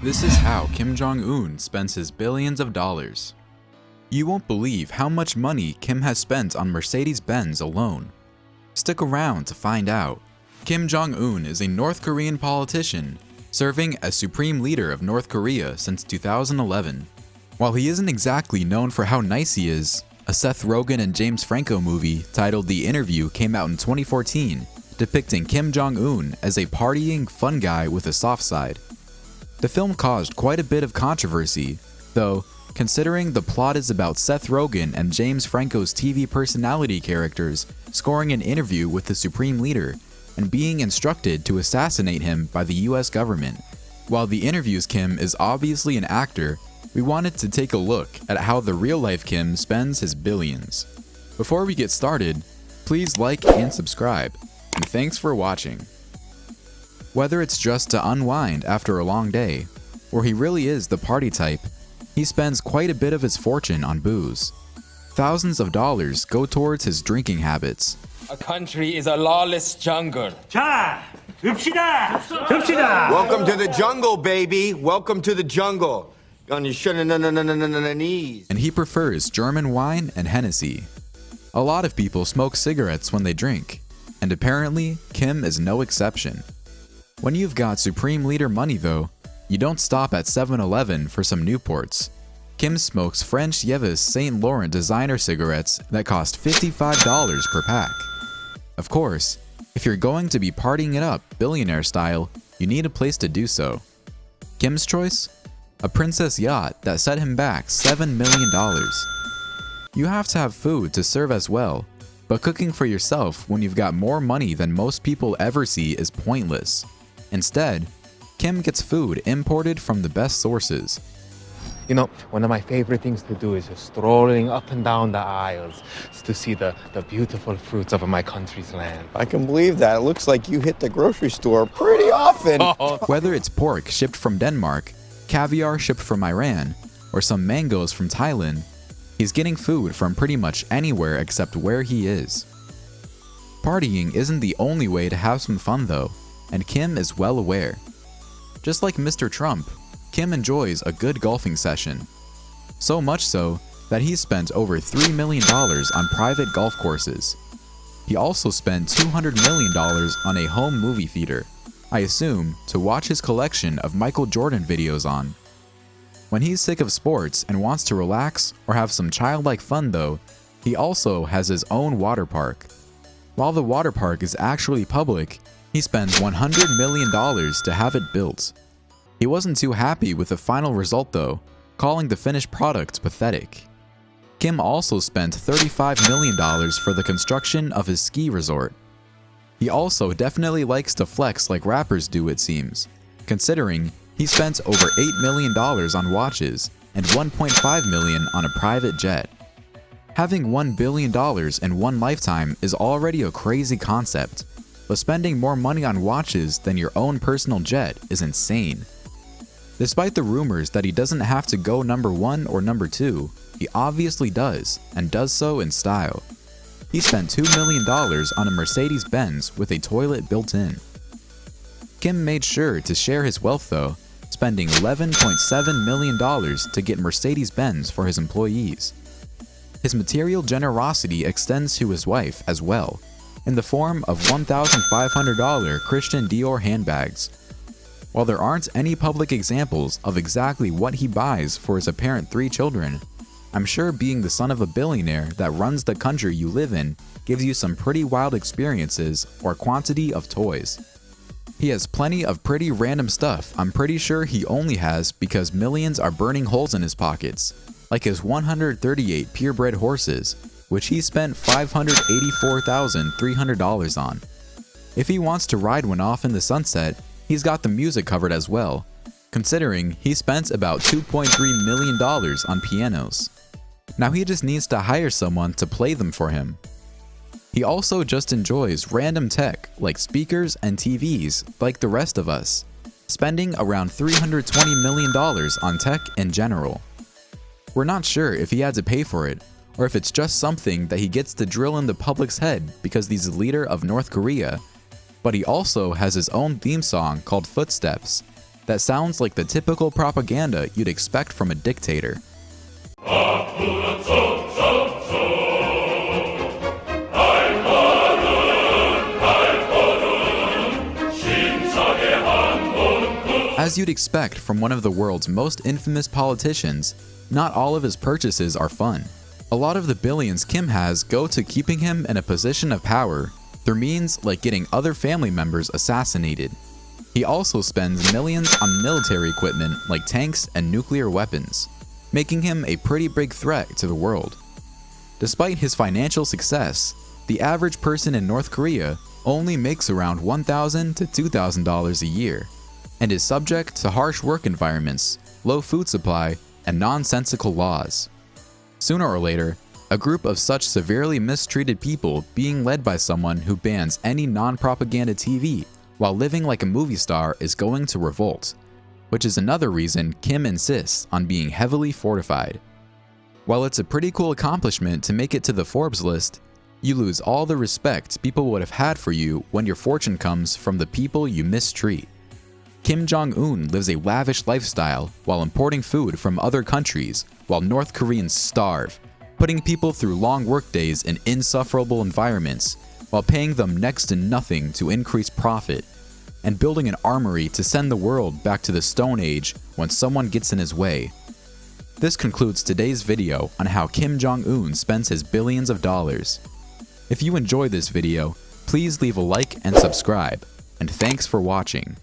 This is how Kim Jong-un spends his billions of dollars. You won't believe how much money Kim has spent on Mercedes-Benz alone. Stick around to find out. Kim Jong-un is a North Korean politician, serving as Supreme Leader of North Korea since 2011. While he isn't exactly known for how nice he is, a Seth Rogen and James Franco movie titled The Interview came out in 2014, depicting Kim Jong-un as a partying, fun guy with a soft side. The film caused quite a bit of controversy, though, considering the plot is about Seth Rogen and James Franco's TV personality characters scoring an interview with the Supreme Leader and being instructed to assassinate him by the US government. While The Interview's Kim is obviously an actor, we wanted to take a look at how the real-life Kim spends his billions. Before we get started, please like and subscribe, and thanks for watching. Whether it's just to unwind after a long day, or he really is the party type, he spends quite a bit of his fortune on booze. Thousands of dollars go towards his drinking habits. A country is a lawless jungle. 자, 읍시다! 읍시다! Welcome to the jungle, baby. Welcome to the jungle. On your knees. And he prefers German wine and Hennessy. A lot of people smoke cigarettes when they drink, and apparently Kim is no exception. When you've got Supreme Leader money though, you don't stop at 7-Eleven for some Newports. Kim smokes French Yves Saint Laurent designer cigarettes that cost $55 per pack. Of course, if you're going to be partying it up billionaire style, you need a place to do so. Kim's choice? A princess yacht that set him back $7 million. You have to have food to serve as well, but cooking for yourself when you've got more money than most people ever see is pointless. Instead, Kim gets food imported from the best sources. You know, one of my favorite things to do is just strolling up and down the aisles to see the beautiful fruits of my country's land. I can believe that. It looks like you hit the grocery store pretty often. Whether it's pork shipped from Denmark, caviar shipped from Iran, or some mangoes from Thailand, he's getting food from pretty much anywhere except where he is. Partying isn't the only way to have some fun though, and Kim is well aware. Just like Mr. Trump, Kim enjoys a good golfing session. So much so that he's spent over $3 million on private golf courses. He also spent $200 million on a home movie theater, I assume to watch his collection of Michael Jordan videos on. When he's sick of sports and wants to relax or have some childlike fun though, he also has his own water park. While the water park is actually public, he spends $100 million to have it built. He wasn't too happy with the final result though, calling the finished product pathetic. Kim also spent $35 million for the construction of his ski resort. He also definitely likes to flex like rappers do it seems, considering he spent over $8 million on watches and $1.5 million on a private jet. Having $1 billion in one lifetime is already a crazy concept, but spending more money on watches than your own personal jet is insane. Despite the rumors that he doesn't have to go number 1 or number 2, he obviously does, and does so in style. He spent $2 million on a Mercedes-Benz with a toilet built in. Kim made sure to share his wealth though, spending $11.7 million to get Mercedes-Benz for his employees. His material generosity extends to his wife as well, in the form of $1,500 Christian Dior handbags. While there aren't any public examples of exactly what he buys for his apparent 3 children, I'm sure being the son of a billionaire that runs the country you live in gives you some pretty wild experiences or quantity of toys. He has plenty of pretty random stuff I'm pretty sure he only has because millions are burning holes in his pockets, like his 138 purebred horses, which he spent $584,300 on. If he wants to ride one off in the sunset, he's got the music covered as well, considering he spent about $2.3 million on pianos. Now he just needs to hire someone to play them for him. He also just enjoys random tech like speakers and TVs like the rest of us, spending around $320 million on tech in general. We're not sure if he had to pay for it, or if it's just something that he gets to drill in the public's head because he's the leader of North Korea, but he also has his own theme song called Footsteps, that sounds like the typical propaganda you'd expect from a dictator. As you'd expect from one of the world's most infamous politicians, not all of his purchases are fun. A lot of the billions Kim has go to keeping him in a position of power through means like getting other family members assassinated. He also spends millions on military equipment like tanks and nuclear weapons, making him a pretty big threat to the world. Despite his financial success, the average person in North Korea only makes around $1,000 to $2,000 a year, and is subject to harsh work environments, low food supply, and nonsensical laws. Sooner or later, a group of such severely mistreated people being led by someone who bans any non-propaganda TV while living like a movie star is going to revolt, which is another reason Kim insists on being heavily fortified. While it's a pretty cool accomplishment to make it to the Forbes list, you lose all the respect people would have had for you when your fortune comes from the people you mistreat. Kim Jong-un lives a lavish lifestyle while importing food from other countries while North Koreans starve, putting people through long workdays in insufferable environments while paying them next to nothing to increase profit, and building an armory to send the world back to the Stone Age when someone gets in his way. This concludes today's video on how Kim Jong-un spends his billions of dollars. If you enjoyed this video, please leave a like and subscribe, and thanks for watching.